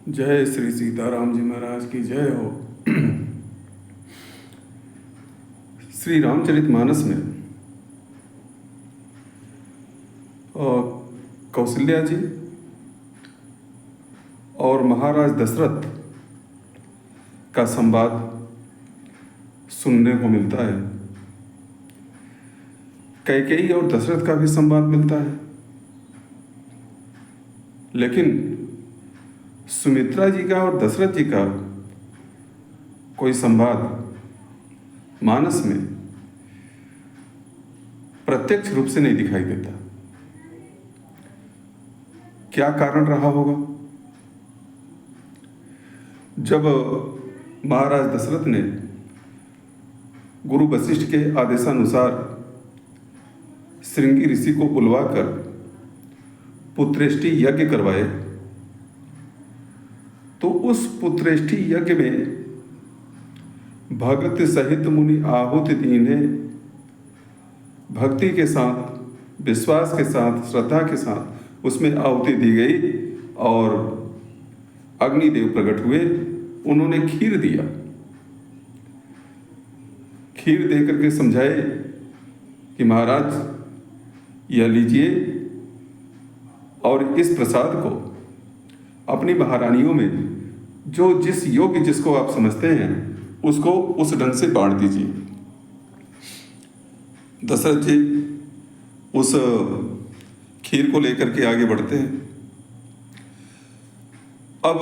जय श्री सीताराम जी महाराज की जय हो। श्री रामचरितमानस में कौशल्या जी और महाराज दशरथ का संवाद सुनने को मिलता है। कैकेयी और दशरथ का भी संवाद मिलता है, लेकिन सुमित्रा जी का और दशरथ जी का कोई संवाद मानस में प्रत्यक्ष रूप से नहीं दिखाई देता। क्या कारण रहा होगा? जब महाराज दशरथ ने गुरु वशिष्ठ के आदेशानुसार श्रृंगी ऋषि को बुलवाकर पुत्रेष्टि यज्ञ करवाए, तो उस पुत्रेष्टि यज्ञ में भगत सहित मुनि आहुति दीने, भक्ति के साथ, विश्वास के साथ, श्रद्धा के साथ उसमें आहुति दी गई और अग्निदेव प्रकट हुए। उन्होंने खीर दिया। खीर दे करके समझाए कि महाराज यह लीजिए और इस प्रसाद को अपनी महारानियों में जो जिस योग्य जिसको आप समझते हैं उसको उस ढंग से बांट दीजिए। दशरथ जी उस खीर को लेकर के आगे बढ़ते हैं। अब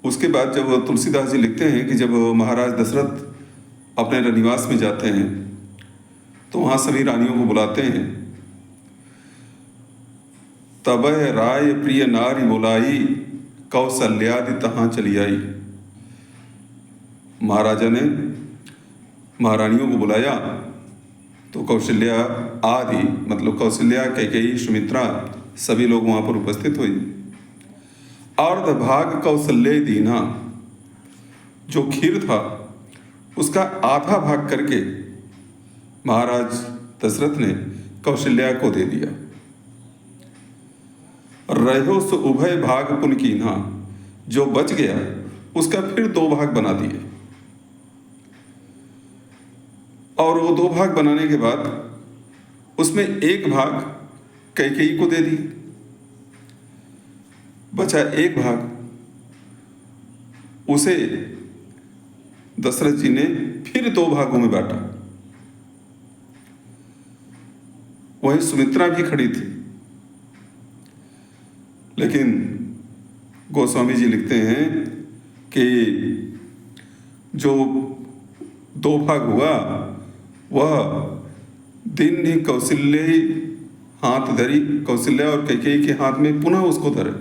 उसके बाद जब तुलसीदास जी लिखते हैं कि जब महाराज दशरथ अपने रनिवास में जाते हैं तो वहाँ सभी रानियों को बुलाते हैं। तबह राय प्रिय नारी बुलाई, कौशल्यादि तहाँ चली आई। महाराजा ने महारानियों को बुलाया तो कौशल्या आदि मतलब कौशल्या, कैकेयी, सुमित्रा सभी लोग वहाँ पर उपस्थित हुई। अर्ध भाग कौशल्य दीना, जो खीर था उसका आधा भाग करके महाराज दशरथ ने कौशल्या को दे दिया। रहो सो उभय भाग पुन कीन्हा, जो बच गया उसका फिर दो भाग बना दिए और वो दो भाग बनाने के बाद उसमें एक भाग कैकेयी को दे दिए। बचा एक भाग, उसे दशरथ जी ने फिर दो भागों में बांटा। वहीं सुमित्रा भी खड़ी थी, लेकिन गोस्वामी जी लिखते हैं कि जो दो भाग हुआ वह दिन ही कौशल्य हाथ धरी, कौशल्या और कैकेयी के हाथ में पुनः उसको धरे।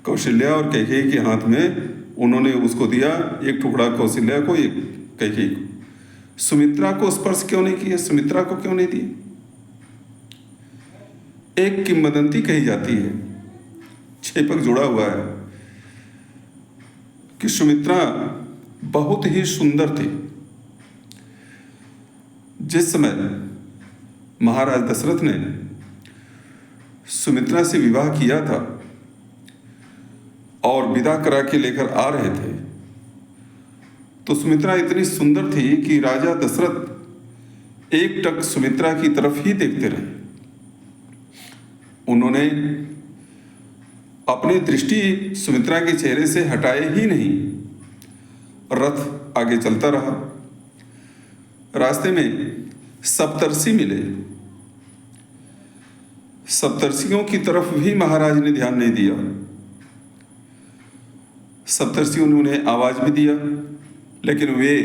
कौशल्या और कैकेयी के हाथ में उन्होंने उसको दिया, एक टुकड़ा कौशल्या को, एक कैकेयी को। सुमित्रा को स्पर्श क्यों नहीं किया? सुमित्रा को क्यों नहीं दिया? एक किंवदंती कही जाती है, छेपक जुड़ा हुआ है कि सुमित्रा बहुत ही सुंदर थी। जिस समय महाराज दशरथ ने सुमित्रा से विवाह किया था और विदा करा के लेकर आ रहे थे, तो सुमित्रा इतनी सुंदर थी कि राजा दशरथ एक टक सुमित्रा की तरफ ही देखते रहे। उन्होंने अपनी दृष्टि सुमित्रा के चेहरे से हटाए ही नहीं। रथ आगे चलता रहा। रास्ते में सप्तर्षि मिले। सप्तर्षियों की तरफ भी महाराज ने ध्यान नहीं दिया। सप्तर्षियों ने उन्हें आवाज भी दिया, लेकिन वे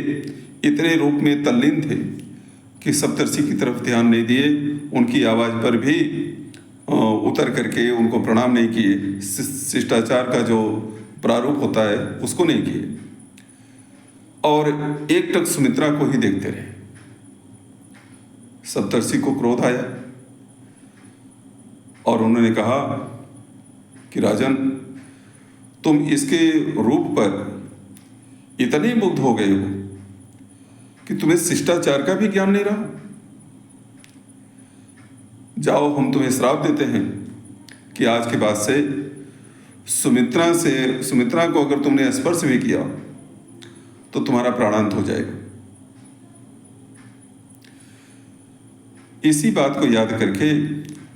इतने रूप में तल्लीन थे कि सप्तर्षि की तरफ ध्यान नहीं दिए। उनकी आवाज पर भी उतर करके उनको प्रणाम नहीं किए। शिष्टाचार का जो प्रारूप होता है उसको नहीं किए और एक टक सुमित्रा को ही देखते रहे। सप्तर्षि को क्रोध आया और उन्होंने कहा कि राजन, तुम इसके रूप पर इतने मुग्ध हो गए हो कि तुम्हें शिष्टाचार का भी ज्ञान नहीं रहा। जाओ, हम तुम्हें श्राप देते हैं कि आज के बाद से सुमित्रा को अगर तुमने स्पर्श भी किया तो तुम्हारा प्राणांत हो जाएगा। इसी बात को याद करके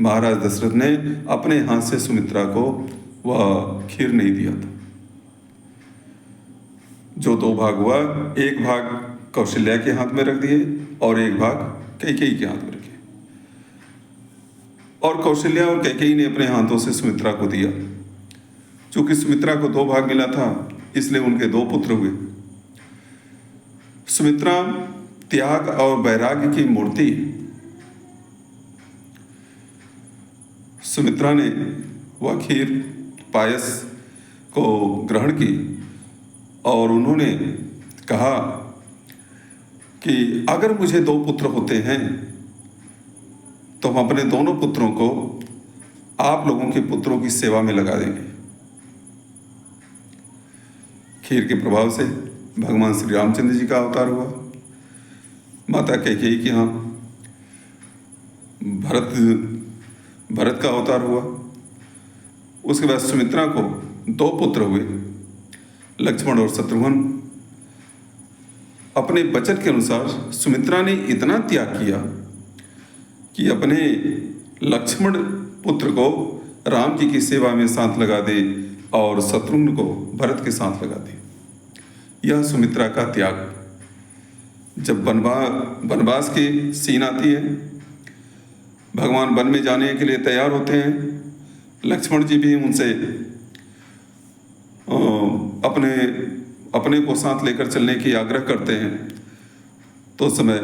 महाराज दशरथ ने अपने हाथ से सुमित्रा को वह खीर नहीं दिया था। जो 2 भाग हुआ, एक भाग कौशल्या के हाथ में रख दिए और एक भाग कैकेयी के हाथ में रखे, और कौशल्या और कैकेयी ने अपने हाथों से सुमित्रा को दिया। चूंकि सुमित्रा को 2 भाग मिला था इसलिए उनके 2 पुत्र हुए। सुमित्रा त्याग और वैराग्य की मूर्ति। सुमित्रा ने वह खीर पायस को ग्रहण की और उन्होंने कहा कि अगर मुझे 2 पुत्र होते हैं तो हम अपने दोनों पुत्रों को आप लोगों के पुत्रों की सेवा में लगा देंगे। खीर के प्रभाव से भगवान श्री रामचंद्र जी का अवतार हुआ। माता कैकेयी के यहाँ भरत का अवतार हुआ। उसके बाद सुमित्रा को 2 पुत्र हुए, लक्ष्मण और शत्रुघ्न। अपने वचन के अनुसार सुमित्रा ने इतना त्याग किया कि अपने लक्ष्मण पुत्र को राम जी की सेवा में साथ लगा दे और शत्रुघ्न को भरत के साथ लगा दे। यह सुमित्रा का त्याग। जब वनवास की सीन आती है, भगवान वन में जाने के लिए तैयार होते हैं, लक्ष्मण जी भी उनसे अपने को साथ लेकर चलने की आग्रह करते हैं। तो उस समय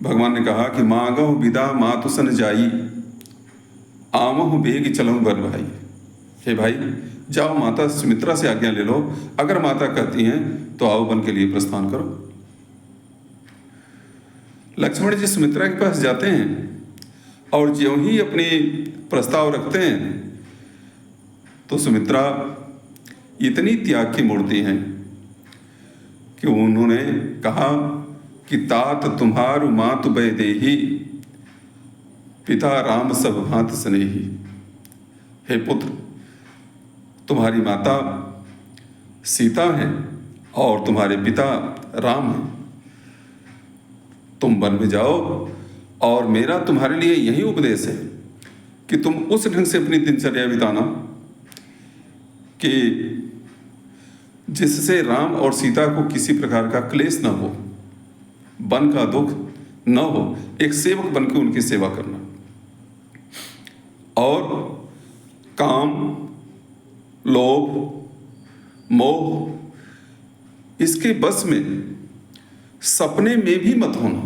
भगवान ने कहा कि मांगहु विदा मातु सन जाई, आवहु बेग चलहु वन भाई। हे भाई, जाओ माता सुमित्रा से आज्ञा ले लो, अगर माता कहती हैं तो आओ वन के लिए प्रस्थान करो। लक्ष्मण जी सुमित्रा के पास जाते हैं और ज्यों ही अपने प्रस्ताव रखते हैं तो सुमित्रा इतनी त्याग की मूर्ति हैं कि उन्होंने कहा कि तात तुम्हारु मातु बै देही, पिता राम सब भांत स्नेही। हे पुत्र, तुम्हारी माता सीता हैं और तुम्हारे पिता राम हैं। तुम वन में जाओ और मेरा तुम्हारे लिए यही उपदेश है कि तुम उस ढंग से अपनी दिनचर्या बिताना कि जिससे राम और सीता को किसी प्रकार का क्लेश न हो, वन का दुख न हो। एक सेवक बन के उनकी सेवा करना। और काम, लोभ, मोह इसके बस में सपने में भी मत होना।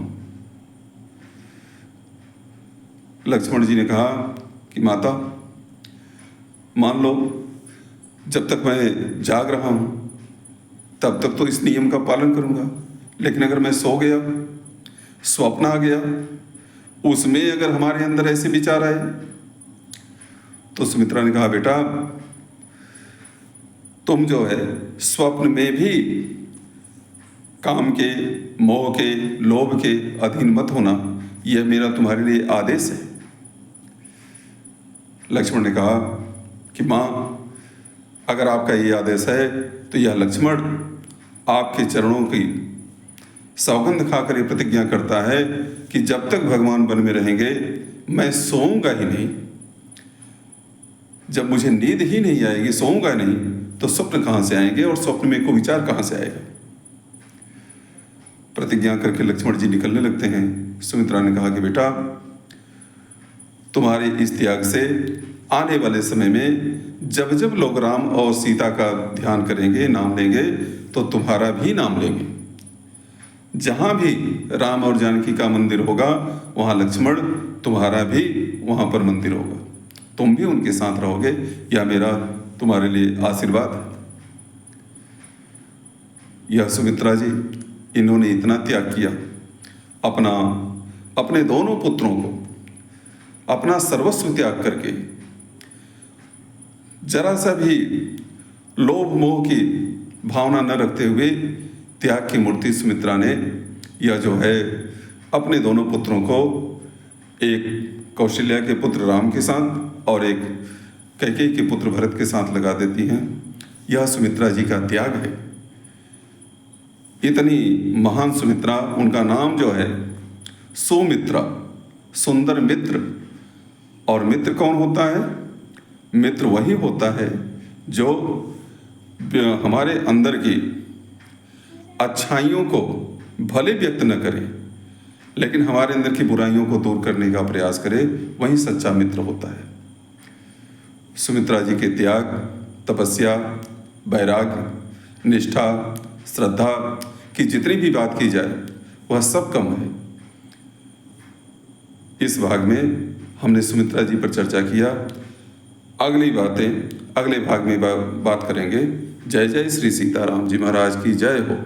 लक्ष्मण जी ने कहा कि माता, मान लो जब तक मैं जाग रहा हूं तब तक तो इस नियम का पालन करूंगा, लेकिन अगर मैं सो गया, स्वप्न आ गया, उसमें अगर हमारे अंदर ऐसे विचार आए तो सुमित्रा ने कहा बेटा, तुम जो है स्वप्न में भी काम के, मोह के, लोभ के अधीन मत होना। यह मेरा तुम्हारे लिए आदेश है। लक्ष्मण ने कहा कि माँ, अगर आपका ये आदेश है तो यह लक्ष्मण आपके चरणों की सौगंध खाकर ये प्रतिज्ञा करता है कि जब तक भगवान वन में रहेंगे मैं सोऊंगा ही नहीं। जब मुझे नींद ही नहीं आएगी, सोऊंगा नहीं, तो स्वप्न कहाँ से आएंगे और स्वप्न में को विचार कहाँ से आएगा। प्रतिज्ञा करके लक्ष्मण जी निकलने लगते हैं। सुमित्रा ने कहा कि बेटा, तुम्हारे इस त्याग से आने वाले समय में जब जब लोग राम और सीता का ध्यान करेंगे, नाम लेंगे, तो तुम्हारा भी नाम लेंगे। जहाँ भी राम और जानकी का मंदिर होगा वहाँ लक्ष्मण, तुम्हारा भी वहाँ पर मंदिर होगा। तुम भी उनके साथ रहोगे। यह मेरा तुम्हारे लिए आशीर्वाद है। यह सुमित्रा जी, इन्होंने इतना त्याग किया, अपने दोनों पुत्रों को अपना सर्वस्व त्याग करके, जरा सा भी लोभ मोह की भावना न रखते हुए त्याग की मूर्ति सुमित्रा ने, यह जो है अपने दोनों पुत्रों को एक कौशल्या के पुत्र राम के साथ और एक कैकेयी के पुत्र भरत के साथ लगा देती हैं। यह सुमित्रा जी का त्याग है। इतनी महान सुमित्रा, उनका नाम जो है सौमित्रा, सुंदर मित्र। और मित्र कौन होता है? मित्र वही होता है जो हमारे अंदर की अच्छाइयों को भले व्यक्त न करे, लेकिन हमारे अंदर की बुराइयों को दूर करने का प्रयास करे, वही सच्चा मित्र होता है। सुमित्रा जी के त्याग, तपस्या, वैराग्य, निष्ठा, श्रद्धा की जितनी भी बात की जाए वह सब कम है। इस भाग में हमने सुमित्रा जी पर चर्चा किया। अगली बातें अगले भाग में बात करेंगे। जय जय श्री सीताराम जी महाराज की जय हो।